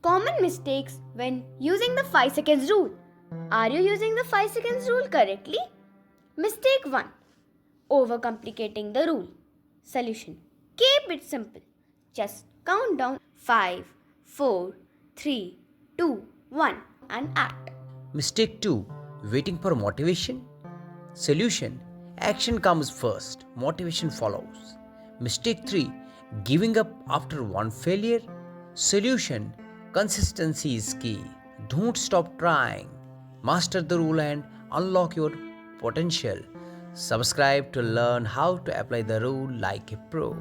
Common mistakes when using the 5 seconds rule. Are you using the 5 seconds rule correctly? Mistake 1. Overcomplicating the rule. Solution. Keep it simple. Just count down 5, 4, 3, 2, 1 and act. Mistake 2. Waiting for motivation. Solution. Action comes first, motivation follows. Mistake 3. Giving up after one failure. Solution. Consistency is key. Don't stop trying. Master the rule and unlock your potential. Subscribe to learn how to apply the rule like a pro.